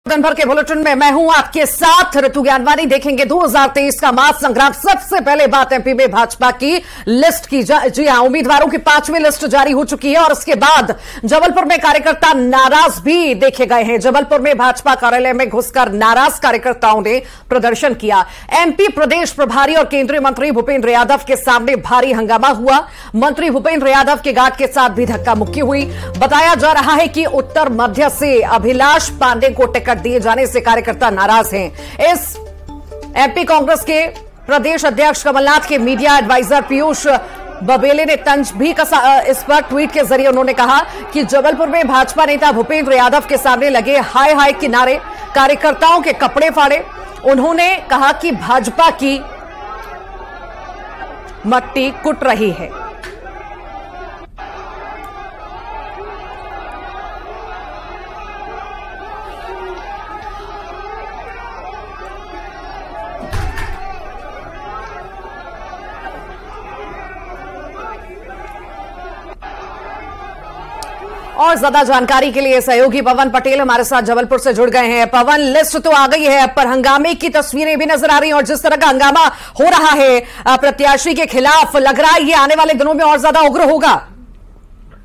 दिन भर के बुलेटिन में मैं हूं आपके साथ ऋतु ज्ञानवानी। देखेंगे 2023 का महासंग्राम। सबसे पहले बात एमपी में भाजपा की लिस्ट की। जी हां, उम्मीदवारों की 5वीं लिस्ट जारी हो चुकी है और उसके बाद जबलपुर में कार्यकर्ता नाराज भी देखे गए हैं। जबलपुर में भाजपा कार्यालय में घुसकर नाराज कार्यकर्ताओं ने प्रदर्शन किया। एमपी प्रदेश प्रभारी और केंद्रीय मंत्री भूपेंद्र यादव के सामने भारी हंगामा हुआ। मंत्री भूपेंद्र यादव के गार्ड के साथ भी धक्का मुक्की हुई। बताया जा रहा है कि उत्तर मध्य से अभिलाष पांडे को टिकट दिए जाने से कार्यकर्ता नाराज हैं। इस एमपी कांग्रेस के प्रदेश अध्यक्ष कमलनाथ के मीडिया एडवाइजर पीयूष बबेले ने तंज भी कसा। इस पर ट्वीट के जरिए उन्होंने कहा कि जबलपुर में भाजपा नेता भूपेंद्र यादव के सामने लगे हाय हाय के नारे, कार्यकर्ताओं के कपड़े फाड़े। उन्होंने कहा कि भाजपा की मट्टी कुट रही है। और ज्यादा जानकारी के लिए सहयोगी पवन पटेल हमारे साथ जबलपुर से जुड़ गए हैं। पवन, लिस्ट तो आ गई है पर हंगामे की तस्वीरें भी नजर आ रही हैं और जिस तरह का हंगामा हो रहा है प्रत्याशी के खिलाफ, लग रहा है ये आने वाले दिनों में और ज्यादा उग्र होगा।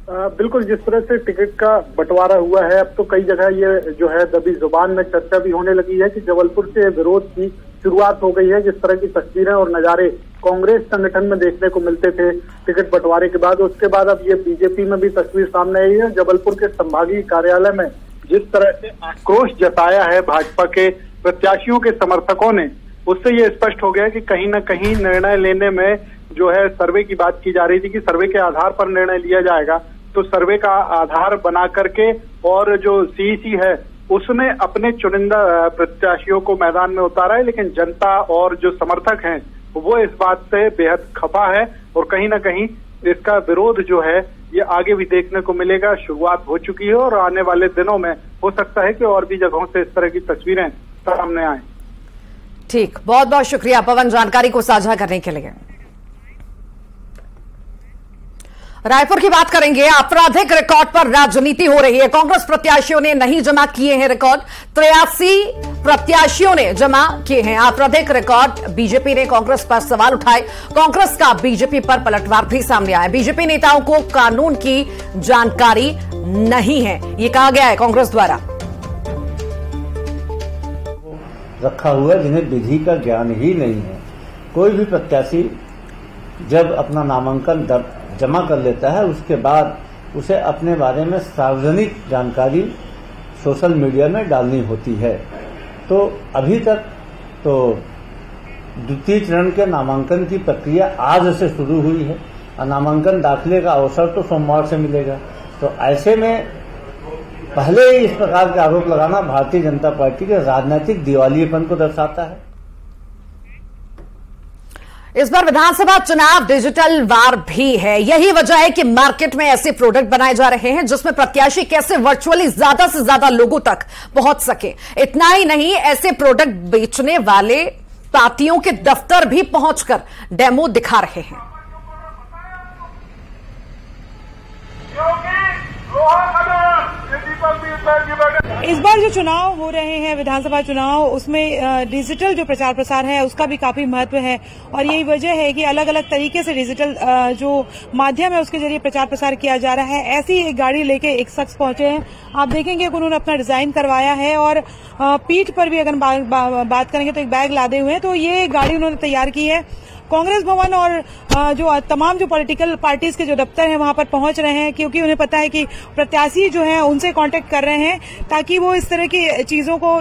बिल्कुल, जिस तरह से टिकट का बंटवारा हुआ है, अब तो कई जगह ये जो है दबी जुबान में चर्चा भी होने लगी है कि जबलपुर से विरोध की शुरुआत हो गई है। जिस तरह की तस्वीरें और नजारे कांग्रेस संगठन में देखने को मिलते थे टिकट बंटवारे के बाद, उसके बाद अब ये बीजेपी में भी तस्वीर सामने आई है। जबलपुर के संभागीय कार्यालय में जिस तरह से आक्रोश जताया है भाजपा के प्रत्याशियों के समर्थकों ने, उससे ये स्पष्ट हो गया कि कहीं न कहीं निर्णय लेने में जो है सर्वे की बात की जा रही थी कि सर्वे के आधार पर निर्णय लिया जाएगा। तो सर्वे का आधार बना करके और जो सीईसी है उसने अपने चुनिंदा प्रत्याशियों को मैदान में उतारा है, लेकिन जनता और जो समर्थक हैं वो इस बात से बेहद खफा है और कहीं ना कहीं इसका विरोध जो है ये आगे भी देखने को मिलेगा। शुरुआत हो चुकी है और आने वाले दिनों में हो सकता है कि और भी जगहों से इस तरह की तस्वीरें सामने आए। ठीक, बहुत बहुत शुक्रिया पवन जानकारी को साझा करने के लिए। रायपुर की बात करेंगे। आपराधिक रिकॉर्ड पर राजनीति हो रही है। कांग्रेस प्रत्याशियों ने नहीं जमा किए हैं रिकॉर्ड। 83 प्रत्याशियों ने जमा किए हैं आपराधिक रिकॉर्ड। बीजेपी ने कांग्रेस पर सवाल उठाए। कांग्रेस का बीजेपी पर पलटवार भी सामने आया। बीजेपी नेताओं को कानून की जानकारी नहीं है, ये कहा गया है कांग्रेस द्वारा। रखा हुआ है जिन्हें विधि का ज्ञान ही नहीं है। कोई भी प्रत्याशी जब अपना नामांकन जमा कर लेता है उसके बाद उसे अपने बारे में सार्वजनिक जानकारी सोशल मीडिया में डालनी होती है। तो अभी तक तो द्वितीय चरण के नामांकन की प्रक्रिया आज से शुरू हुई है और नामांकन दाखिले का अवसर तो सोमवार से मिलेगा। तो ऐसे में पहले ही इस प्रकार के आरोप लगाना भारतीय जनता पार्टी के राजनीतिक दिवालियेपन को दर्शाता है। इस बार विधानसभा चुनाव डिजिटल वार भी है। यही वजह है कि मार्केट में ऐसे प्रोडक्ट बनाए जा रहे हैं जिसमें प्रत्याशी कैसे वर्चुअली ज्यादा से ज्यादा लोगों तक पहुंच सके। इतना ही नहीं, ऐसे प्रोडक्ट बेचने वाले पार्टियों के दफ्तर भी पहुंचकर डेमो दिखा रहे हैं। इस बार जो चुनाव हो रहे हैं विधानसभा चुनाव, उसमें डिजिटल जो प्रचार प्रसार है उसका भी काफी महत्व है और यही वजह है कि अलग अलग तरीके से डिजिटल जो माध्यम है उसके जरिए प्रचार प्रसार किया जा रहा है। ऐसी एक गाड़ी लेके एक शख्स पहुंचे हैं। आप देखेंगे कि उन्होंने अपना डिजाइन करवाया है और पीठ पर भी अगर बात करेंगे तो एक बैग लादे हुए हैं। तो ये गाड़ी उन्होंने तैयार की है। कांग्रेस भवन और जो तमाम जो पॉलिटिकल पार्टीज के जो दफ्तर हैं वहां पर पहुंच रहे हैं, क्योंकि उन्हें पता है कि प्रत्याशी जो हैं उनसे कांटेक्ट कर रहे हैं ताकि वो इस तरह की चीजों को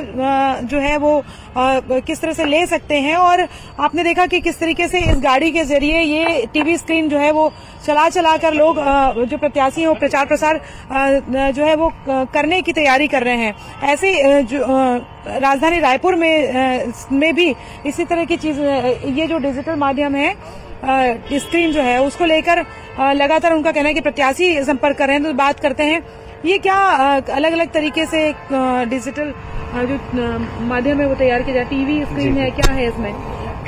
जो है वो किस तरह से ले सकते हैं। और आपने देखा कि किस तरीके से इस गाड़ी के जरिए ये टीवी स्क्रीन जो है वो चला कर लोग जो प्रत्याशी हो प्रचार प्रसार जो है वो करने की तैयारी कर रहे हैं। ऐसे राजधानी रायपुर में भी इसी तरह की चीज, ये जो डिजिटल माध्यम है स्क्रीन जो है उसको लेकर लगातार उनका कहना है कि प्रत्याशी संपर्क कर रहे हैं। तो बात करते हैं ये क्या अलग अलग तरीके से डिजिटल जो माध्यम है वो तैयार किया जाए, टीवी स्क्रीन है, क्या है इसमें?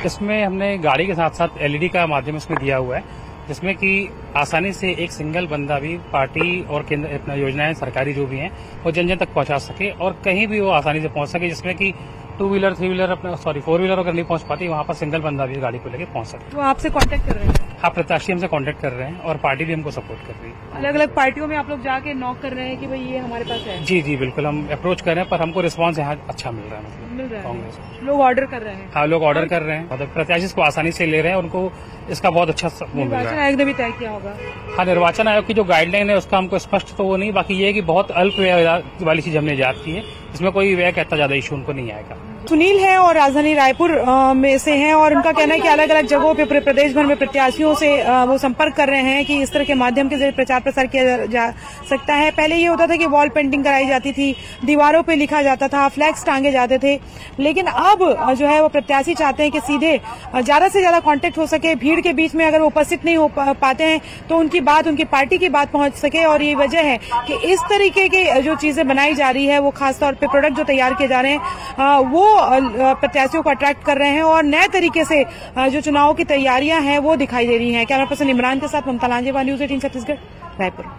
इसमें हमने गाड़ी के साथ साथ एलईडी का माध्यम इसमें दिया हुआ है, जिसमें कि आसानी से एक सिंगल बंदा भी पार्टी और केंद्र अपना योजनाएं सरकारी जो भी हैं वो जन जन तक पहुंचा सके और कहीं भी वो आसानी से पहुंच सके, जिसमें कि 2 व्हीलर 3 व्हीलर अपना 4 व्हीलर अगर नहीं पहुंच पाती वहां पर सिंगल बंदा भी गाड़ी को लेके पहुंच सके। तो आपसे कांटेक्ट कर रहे हैं? हाँ, प्रत्याशी हमसे कांटेक्ट कर रहे हैं और पार्टी भी हमको सपोर्ट कर रही है। अलग अलग पार्टियों में आप लोग जाके नॉक कर रहे हैं कि भाई ये हमारे पास है? जी जी बिल्कुल, हम अप्रोच कर रहे हैं पर हमको रिस्पांस यहाँ अच्छा मिल रहा है। मिल रहा कांग्रेस है, लोग ऑर्डर कर रहे हैं? हाँ, लोग ऑर्डर कर रहे हैं, मतलब प्रत्याशी इसको आसानी से ले रहे हैं, उनको इसका बहुत अच्छा वो मिल रहा है। निर्वाचन आयोग ने भी तय किया होगा? हाँ, निर्वाचन आयोग की जो गाइडलाइन है उसका हमको स्पष्ट तो वो नहीं, बाकी ये है कि बहुत अल्प व्यय वाली चीज हमने याद की है, इसमें कोई व्यय कहता ज्यादा इशू उनको नहीं आएगा। सुनील है और राजधानी रायपुर में से हैं और उनका कहना है कि अलग अलग जगहों पे पूरे प्रदेश भर में प्रत्याशियों से वो संपर्क कर रहे हैं कि इस तरह के माध्यम के जरिए प्रचार प्रसार किया जा सकता है। पहले ये होता था कि वॉल पेंटिंग कराई जाती थी, दीवारों पे लिखा जाता था, फ्लैक्स टांगे जाते थे, लेकिन अब जो है वो प्रत्याशी चाहते हैं कि सीधे ज्यादा से ज्यादा कांटेक्ट हो सके, भीड़ के बीच में अगर वो उपस्थित नहीं हो पाते हैं तो उनकी बात, उनकी पार्टी की बात पहुंच सके। और ये वजह है कि इस तरीके की जो चीजें बनाई जा रही है, वो खासतौर पर प्रोडक्ट जो तैयार किए जा रहे हैं वो प्रत्याशियों को अट्रैक्ट कर रहे हैं और नए तरीके से जो चुनाव की तैयारियां हैं वो दिखाई दे रही हैं। कैमरा पर्सन इमरान के साथ ममता लांजेवा, न्यूज़ 18 छत्तीसगढ़, रायपुर।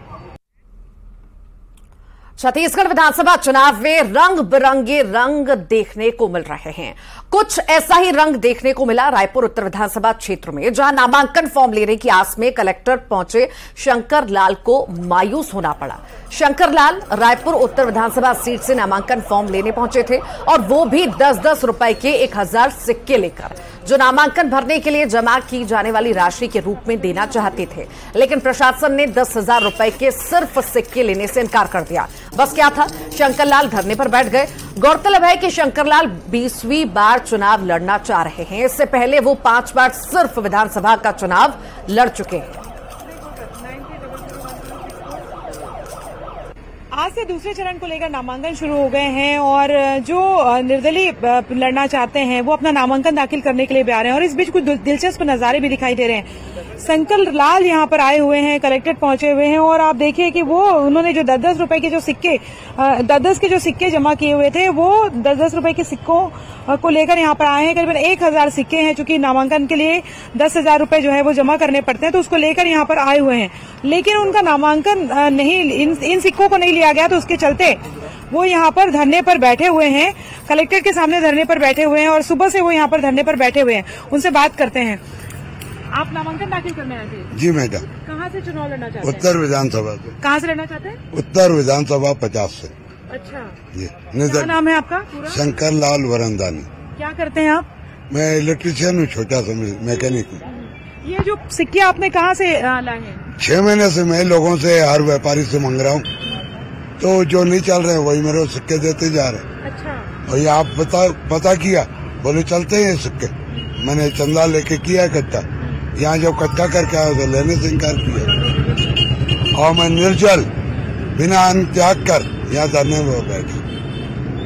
छत्तीसगढ़ विधानसभा चुनाव में रंग बिरंगे रंग देखने को मिल रहे हैं। कुछ ऐसा ही रंग देखने को मिला रायपुर उत्तर विधानसभा क्षेत्र में, जहां नामांकन फॉर्म लेने की आस में कलेक्टर पहुंचे शंकर लाल को मायूस होना पड़ा। शंकर लाल रायपुर उत्तर विधानसभा सीट से नामांकन फॉर्म लेने पहुंचे थे और वो भी 10-10 रुपए के 1000 सिक्के लेकर, जो नामांकन भरने के लिए जमा की जाने वाली राशि के रूप में देना चाहते थे, लेकिन प्रशासन ने 10,000 रुपए के सिर्फ सिक्के लेने से इनकार कर दिया। बस क्या था, शंकरलाल धरने पर बैठ गए। गौरतलब है कि शंकरलाल 20वीं बार चुनाव लड़ना चाह रहे हैं। इससे पहले वो 5 बार सिर्फ विधानसभा का चुनाव लड़ चुके हैं। आज से दूसरे चरण को लेकर नामांकन शुरू हो गए हैं और जो निर्दलीय लड़ना चाहते हैं वो अपना नामांकन दाखिल करने के लिए भी आ रहे हैं और इस बीच कुछ दिलचस्प नजारे भी दिखाई दे रहे हैं। शंकर लाल यहाँ पर आए हुए हैं, कलेक्ट्रेट पहुंचे हुए हैं और आप देखिए कि वो उन्होंने जो 10-10 रुपए के जो सिक्के 10-10 के जो सिक्के जमा किए हुए थे वो 10-10 रुपए के सिक्कों को लेकर यहाँ पर आए हैं। करीबन 1000 सिक्के हैं, चूंकि नामांकन के लिए 10,000 रुपए जो है वो जमा करने पड़ते हैं, तो उसको लेकर यहाँ पर आए हुए हैं। लेकिन उनका नामांकन नहीं, इन सिक्कों को नहीं लिया गया, तो उसके चलते वो यहाँ पर धरने पर बैठे हुए हैं, कलेक्ट्रेट के सामने धरने पर बैठे हुए हैं और सुबह से वो यहाँ पर धरने पर बैठे हुए हैं। उनसे बात करते हैं। आप नामांकन दाखिल करने आए थे? जी मैडम। कहाँ से चुनाव लड़ना चाहते हैं? उत्तर विधानसभा से। कहाँ से लड़ना चाहते हैं? उत्तर विधानसभा 50 से। अच्छा जी। क्या नाम है आपका पूरा? शंकर लाल वरंदानी। क्या करते हैं आप? मैं इलेक्ट्रीशियन हूँ, छोटा सा मैकेनिक हूँ। ये जो सिक्के आपने कहाँ से लाए हैं? 6 महीने से मैं लोगों से, हर व्यापारी से मांग रहा हूँ, तो जो नहीं चल रहे वही मेरे सिक्के देते जा रहे हैं। अच्छा। और ये आप पता किया, बोले चलते हैं सिक्के। मैंने चंदा लेके किया इकट्ठा, यहाँ जब इकट्ठा करके आया तो लेने से इनकार किया और मैं निर्जल बिना अन्न त्याग कर यहाँ धरने में बैठा।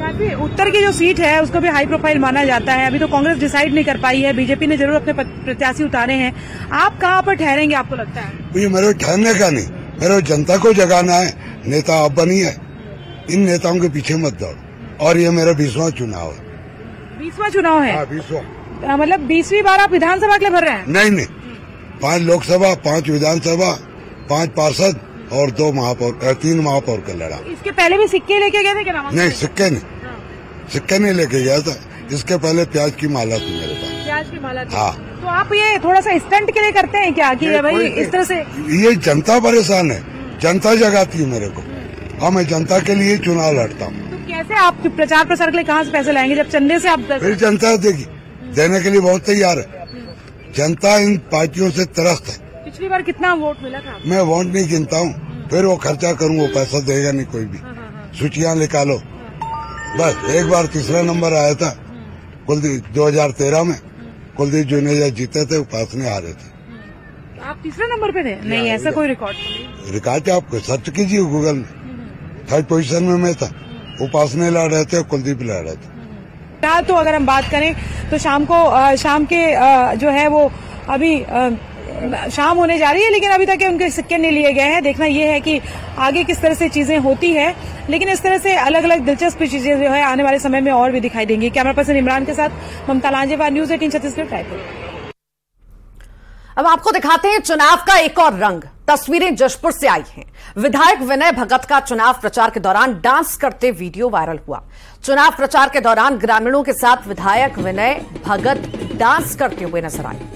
काफी उत्तर की जो सीट है उसको भी हाई प्रोफाइल माना जाता है। अभी तो कांग्रेस डिसाइड नहीं कर पाई है, बीजेपी ने जरूर अपने प्रत्याशी उतारे हैं। आप कहाँ पर ठहरेंगे आपको लगता है? ये मेरे ठहरने का नहीं, मेरे जनता को जगाना है। नेता आप बनी है, इन नेताओं के पीछे मत दौड़ो। और ये मेरा 20वां चुनाव है। 20वां चुनाव है? 20वां। मतलब 20वीं बार आप विधानसभा के लिए भर रहे हैं? नहीं, 5 लोकसभा, 5 विधानसभा, 5 पार्षद और 3 महापौर का लड़ा। इसके पहले भी सिक्के लेके गए थे क्या? नहीं, सिक्के नहीं लेके गया था। इसके पहले प्याज की माला थी मेरे पास। प्याज की माला थी? हाँ। तो आप ये थोड़ा सा स्टंट के लिए करते हैं क्या कि भाई इस तरह से? ये जनता परेशान है, जनता जगाती है मेरे को। हाँ, मैं जनता के लिए चुनाव लड़ता हूँ। तो कैसे आप प्रचार प्रसार के लिए कहाँ से पैसे लाएंगे जब चंदे से आप? फिर जनता देगी, देने के लिए बहुत तैयार है। जनता इन पार्टियों से त्रस्त है। पिछली बार कितना वोट मिला था? मैं वोट नहीं गिनता हूँ, फिर वो खर्चा करूँ, वो पैसा देगा नहीं कोई भी। सूचियां निकालो। बस एक बार तीसरा नंबर आया था कुलदीप 2013 में। कुलदीप जुनेजा जीते थे, उपासने हारे थे। आप तीसरे नंबर पे थे? नहीं, ऐसा कोई रिकॉर्ड नहीं। रिकॉर्ड है, आपको सर्च कीजिए गूगल में। 3rd पोजीशन में मैं था, उपासने लड़ रहे थे, कुलदीप लड़ रहे थे। तो अगर हम बात करें तो शाम के जो है वो अभी शाम होने जा रही है, लेकिन अभी तक उनके सिक्के नहीं लिए गए हैं। देखना यह है कि आगे किस तरह से चीजें होती है, लेकिन इस तरह से अलग अलग दिलचस्प चीजें जो है आने वाले समय में और भी दिखाई देंगी। कैमरा पर्सन इमरान के साथ ममता लांजेवा, न्यूज़ 18 छत्तीसगढ़, रायपुर। अब आपको दिखाते हैं चुनाव का एक और रंग। तस्वीरें जशपुर से आई हैं। विधायक विनय भगत का चुनाव प्रचार के दौरान डांस करते वीडियो वायरल हुआ। चुनाव प्रचार के दौरान ग्रामीणों के साथ विधायक विनय भगत डांस करते हुए नजर आए।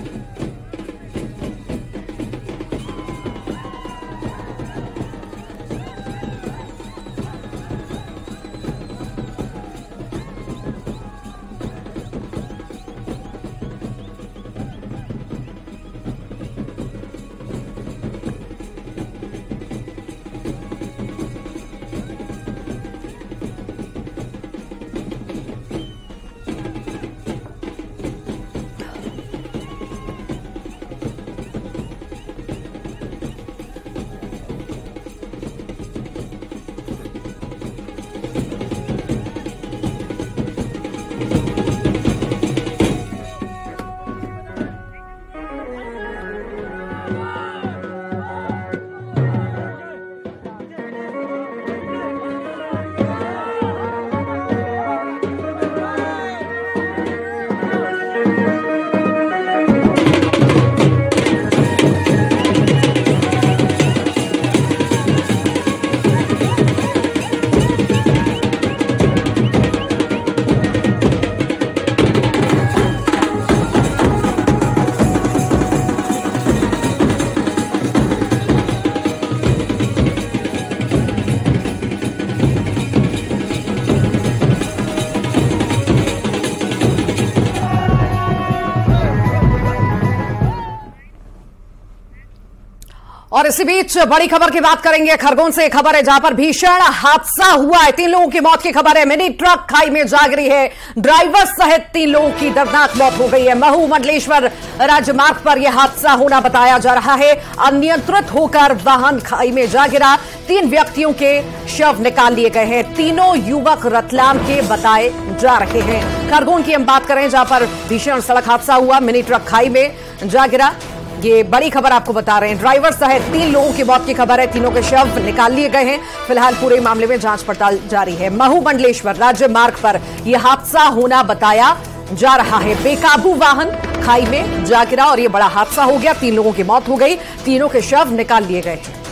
और इसी बीच बड़ी खबर की बात करेंगे। खरगोन से खबर है जहां पर भीषण हादसा हुआ है। 3 लोगों की मौत की खबर है। मिनी ट्रक खाई में जा गिरी है। ड्राइवर सहित 3 लोगों की दर्दनाक मौत हो गई है। महू मंडलेश्वर राजमार्ग पर यह हादसा होना बताया जा रहा है। अनियंत्रित होकर वाहन खाई में जा गिरा। 3 व्यक्तियों के शव निकाल लिए गए हैं। तीनों युवक रतलाम के बताए जा रहे हैं। खरगोन की हम बात करें जहां पर भीषण सड़क हादसा हुआ, मिनी ट्रक खाई में जा गिरा। ये बड़ी खबर आपको बता रहे हैं। ड्राइवर सहित 3 लोगों की मौत की खबर है। तीनों के शव निकाल लिए गए हैं। फिलहाल पूरे मामले में जांच पड़ताल जारी है। महू मंडलेश्वर राज्य मार्ग पर यह हादसा होना बताया जा रहा है। बेकाबू वाहन खाई में जा गिरा और यह बड़ा हादसा हो गया। 3 लोगों की मौत हो गई। तीनों के शव निकाल लिए गए हैं।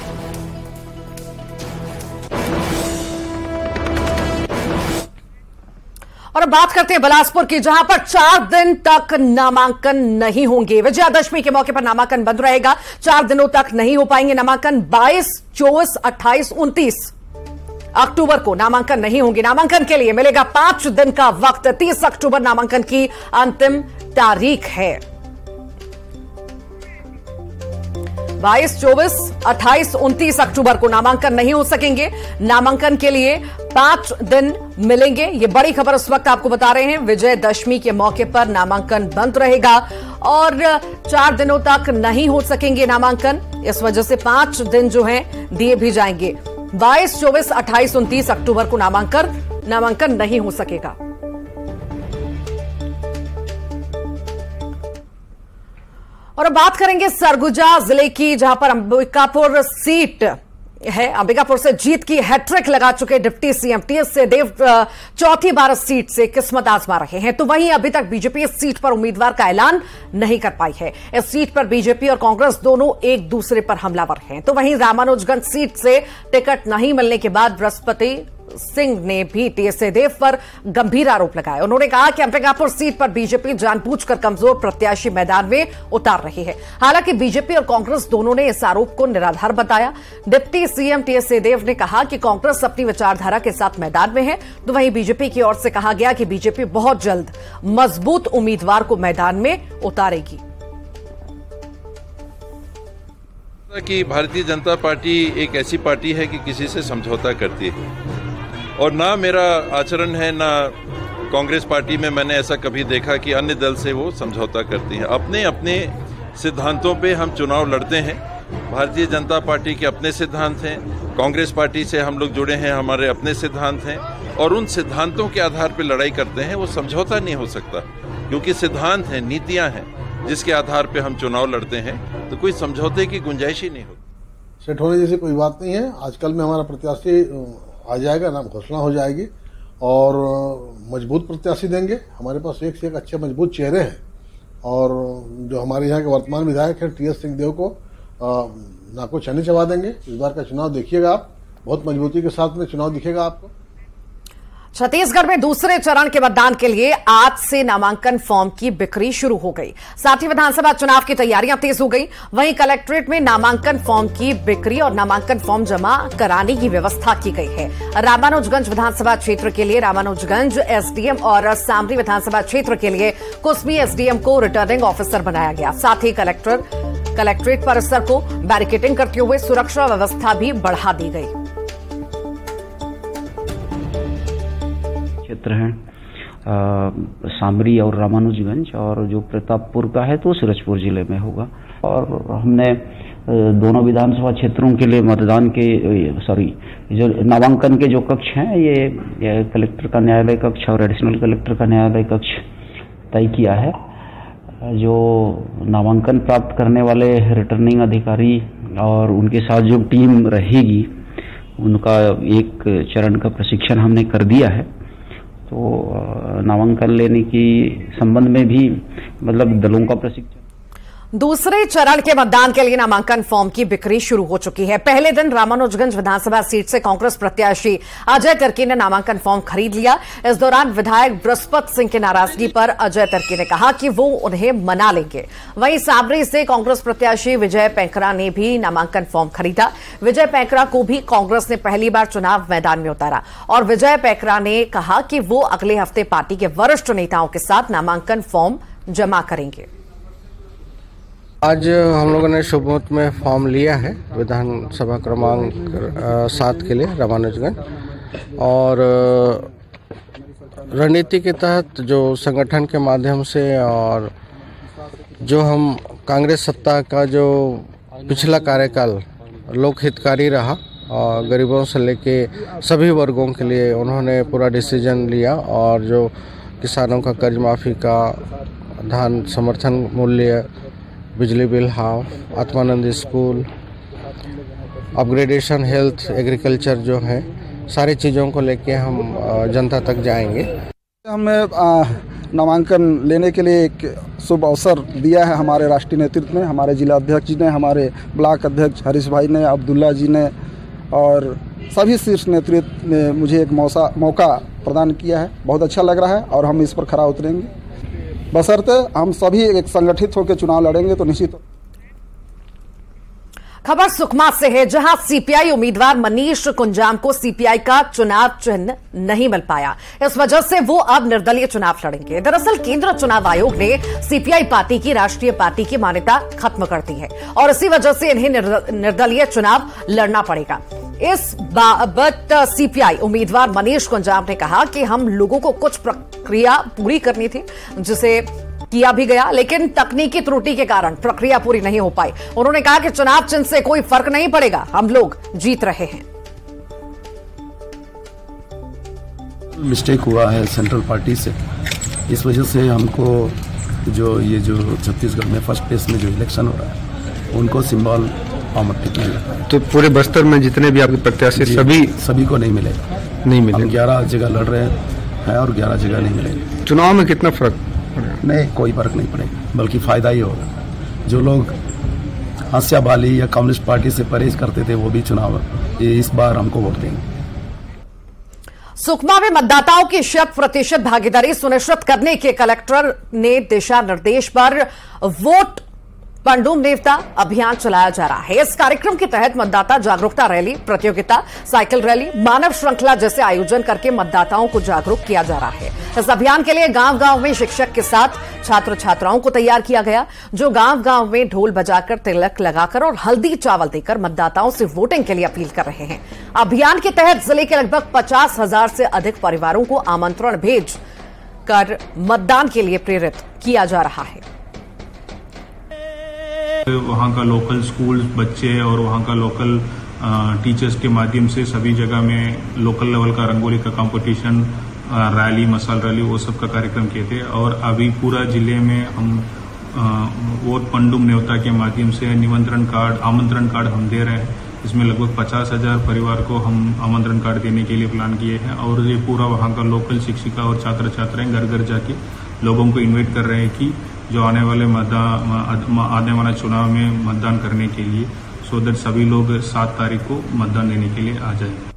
और अब बात करते हैं बिलासपुर की, जहां पर 4 दिन तक नामांकन नहीं होंगे। विजयादशमी के मौके पर नामांकन बंद रहेगा। 4 दिनों तक नहीं हो पाएंगे नामांकन। 22, 24, 28, 29 अक्टूबर को नामांकन नहीं होंगे। नामांकन के लिए मिलेगा 5 दिन का वक्त। 30 अक्टूबर नामांकन की अंतिम तारीख है। 22, 24, 28, 29 अक्टूबर को नामांकन नहीं हो सकेंगे। नामांकन के लिए 5 दिन मिलेंगे। ये बड़ी खबर उस वक्त आपको बता रहे हैं। विजयदशमी के मौके पर नामांकन बंद रहेगा और 4 दिनों तक नहीं हो सकेंगे नामांकन। इस वजह से 5 दिन जो हैं दिए भी जाएंगे। 22, 24, 28, 29 अक्टूबर को नामांकन नहीं हो सकेगा। और अब बात करेंगे सरगुजा जिले की, जहां पर अंबिकापुर सीट है। अंबिकापुर से जीत की हैट्रिक लगा चुके डिप्टी सीएम टीएस सिंहदेव 4थी बार सीट से किस्मत आजमा रहे हैं। तो वहीं अभी तक बीजेपी इस सीट पर उम्मीदवार का ऐलान नहीं कर पाई है। इस सीट पर बीजेपी और कांग्रेस दोनों एक दूसरे पर हमलावर हैं। तो वहीं रामानुजगंज सीट से टिकट नहीं मिलने के बाद बृहस्पति सिंह ने भी टीएस सिंहदेव पर गंभीर आरोप लगाए। उन्होंने कहा कि अंबिकापुर सीट पर बीजेपी जानबूझकर कमजोर प्रत्याशी मैदान में उतार रही है। हालांकि बीजेपी और कांग्रेस दोनों ने इस आरोप को निराधार बताया। डिप्टी सीएम टीएस सिंहदेव ने कहा कि कांग्रेस अपनी विचारधारा के साथ मैदान में है। तो वहीं बीजेपी की ओर से कहा गया कि बीजेपी बहुत जल्द मजबूत उम्मीदवार को मैदान में उतारेगी। कि भारतीय जनता पार्टी एक ऐसी पार्टी है कि किसी से समझौता करती है और ना मेरा आचरण है, ना कांग्रेस पार्टी में मैंने ऐसा कभी देखा कि अन्य दल से वो समझौता करती है। अपने अपने सिद्धांतों पे हम चुनाव लड़ते हैं। भारतीय जनता पार्टी के अपने सिद्धांत हैं, कांग्रेस पार्टी से हम लोग जुड़े हैं, हमारे अपने सिद्धांत हैं और उन सिद्धांतों के आधार पर लड़ाई करते हैं। वो समझौता नहीं हो सकता क्योंकि सिद्धांत हैं, नीतियाँ हैं जिसके आधार पर हम चुनाव लड़ते हैं। तो कोई समझौते की गुंजाइश ही नहीं होती। सेट होने जैसी कोई बात नहीं है। आजकल में हमारा प्रत्याशी आ जाएगा, नाम घोषणा हो जाएगी और मजबूत प्रत्याशी देंगे। हमारे पास एक से एक अच्छे मजबूत चेहरे हैं और जो हमारे यहाँ के वर्तमान विधायक हैं टीएस सिंहदेव को नाको चने चबा देंगे। इस बार का चुनाव देखिएगा आप, बहुत मजबूती के साथ में चुनाव दिखेगा आपको। छत्तीसगढ़ में दूसरे चरण के मतदान के लिए आज से नामांकन फॉर्म की बिक्री शुरू हो गई। साथ ही विधानसभा चुनाव की तैयारियां तेज हो गई। वहीं कलेक्ट्रेट में नामांकन फॉर्म की बिक्री और नामांकन फॉर्म जमा कराने की व्यवस्था की गई है। रामानुजगंज विधानसभा क्षेत्र के लिए रामानुजगंज एसडीएम और सामरी विधानसभा क्षेत्र के लिए कुसमी एसडीएम को रिटर्निंग ऑफिसर बनाया गया। साथ ही कलेक्ट्रेट परिसर को बैरिकेडिंग करते हुए सुरक्षा व्यवस्था भी बढ़ा दी गई। क्षेत्र हैं सामरी और रामानुजगंज, और जो प्रतापपुर का है तो सूरजपुर जिले में होगा। और हमने दोनों विधानसभा क्षेत्रों के लिए मतदान के जो नामांकन के जो कक्ष हैं ये कलेक्टर का न्यायालय कक्ष और एडिशनल कलेक्टर का न्यायालय कक्ष तय किया है। जो नामांकन प्राप्त करने वाले रिटर्निंग अधिकारी और उनके साथ जो टीम रहेगी उनका एक चरण का प्रशिक्षण हमने कर दिया है। तो नामांकन लेने की संबंध में भी मतलब दलों का प्रशिक्षण। दूसरे चरण के मतदान के लिए नामांकन फॉर्म की बिक्री शुरू हो चुकी है। पहले दिन रामानुजगंज विधानसभा सीट से कांग्रेस प्रत्याशी अजय तिर्की ने नामांकन फॉर्म खरीद लिया। इस दौरान विधायक बृहस्पति सिंह की नाराजगी पर अजय तिर्की ने कहा कि वो उन्हें मना लेंगे। वहीं साबरी से कांग्रेस प्रत्याशी विजय पैंकरा ने भी नामांकन फॉर्म खरीदा। विजय पैंकरा को भी कांग्रेस ने पहली बार चुनाव मैदान में उतारा और विजय पैंकरा ने कहा कि वो अगले हफ्ते पार्टी के वरिष्ठ नेताओं के साथ नामांकन फॉर्म जमा करेंगे। आज हम लोगों ने शुभमुहूर्त में फॉर्म लिया है विधानसभा क्रमांक 7 के लिए रामानुजगंज, और रणनीति के तहत जो संगठन के माध्यम से और जो हम कांग्रेस सत्ता का जो पिछला कार्यकाल लोक हितकारी रहा और गरीबों से लेके सभी वर्गों के लिए उन्होंने पूरा डिसीजन लिया, और जो किसानों का कर्ज माफी का, धान समर्थन मूल्य, बिजली bill half, Atmanand school, upgradation, health, agriculture जो है, सारी चीज़ों को लेके हम जनता तक जाएंगे। हमें नामांकन लेने के लिए एक शुभ अवसर दिया है हमारे राष्ट्रीय नेतृत्व में, हमारे जिला अध्यक्ष जी ने, हमारे ब्लॉक अध्यक्ष हरीश भाई ने, अब्दुल्ला जी ने और सभी शीर्ष नेतृत्व ने मुझे एक मौका प्रदान किया है। बहुत अच्छा लग रहा है और हम इस पर खरा उतरेंगे। बशर्ते हम सभी एक संगठित होकर चुनाव लड़ेंगे तो निश्चित। खबर सुकमा से है, जहां सीपीआई उम्मीदवार मनीष कुंजाम को सीपीआई का चुनाव चिन्ह नहीं मिल पाया। इस वजह से वो अब निर्दलीय चुनाव लड़ेंगे। दरअसल केंद्र चुनाव आयोग ने सीपीआई पार्टी की राष्ट्रीय पार्टी की मान्यता खत्म कर दी है और इसी वजह से इन्हें निर्दलीय चुनाव लड़ना पड़ेगा। इस बाबत सीपीआई उम्मीदवार मनीष कुंजाम ने कहा कि हम लोगों को कुछ प्रक्रिया पूरी करनी थी, जिसे किया भी गया, लेकिन तकनीकी त्रुटि के कारण प्रक्रिया पूरी नहीं हो पाई। उन्होंने कहा कि चुनाव चिन्ह से कोई फर्क नहीं पड़ेगा, हम लोग जीत रहे हैं। मिस्टेक हुआ है सेंट्रल पार्टी से, इस वजह से हमको जो छत्तीसगढ़ में फर्स्ट फेज में जो इलेक्शन हो रहा है उनको सिंबल तो पूरे बस्तर में जितने भी आपके प्रत्याशी सभी को नहीं मिलेगा। नहीं मिले। 11 जगह लड़ रहे हैं और 11 जगह नहीं मिलेगा। चुनाव में कितना फर्क? नहीं, कोई फर्क नहीं पड़ेगा, बल्कि फायदा ही होगा। जो लोग हंस्याबाली या कम्युनिस्ट पार्टी से परहेज करते थे वो भी चुनाव इस बार हमको वोट देंगे। सुकमा में मतदाताओं की 100% भागीदारी सुनिश्चित करने के कलेक्टर ने दिशा निर्देश पर वोट पंडुम नेवता अभियान चलाया जा रहा है। इस कार्यक्रम के तहत मतदाता जागरूकता रैली, प्रतियोगिता, साइकिल रैली, मानव श्रृंखला जैसे आयोजन करके मतदाताओं को जागरूक किया जा रहा है। इस अभियान के लिए गांव-गांव में शिक्षक के साथ छात्र छात्राओं को तैयार किया गया, जो गांव-गांव में ढोल बजाकर, तिलक लगाकर और हल्दी चावल देकर मतदाताओं से वोटिंग के लिए अपील कर रहे हैं। अभियान के तहत जिले के लगभग 50,000 से अधिक परिवारों को आमंत्रण भेज कर मतदान के लिए प्रेरित किया जा रहा है। वहाँ का लोकल स्कूल बच्चे और वहाँ का लोकल टीचर्स के माध्यम से सभी जगह में लोकल लेवल का रंगोली का कंपटीशन, रैली, मसाल रैली, वो सब का कार्यक्रम किए थे। और अभी पूरा जिले में हम वोट पंडुम न्योता के माध्यम से आमंत्रण कार्ड हम दे रहे हैं। इसमें लगभग 50,000 परिवार को हम आमंत्रण कार्ड देने के लिए प्लान किए हैं। और ये पूरा वहाँ का लोकल शिक्षिका और छात्र छात्राएं घर घर जाके लोगों को इन्वाइट कर रहे हैं कि जो आने वाला चुनाव में मतदान करने के लिए, सो दैट सभी लोग 7 तारीख को मतदान देने के लिए आ जाएंगे।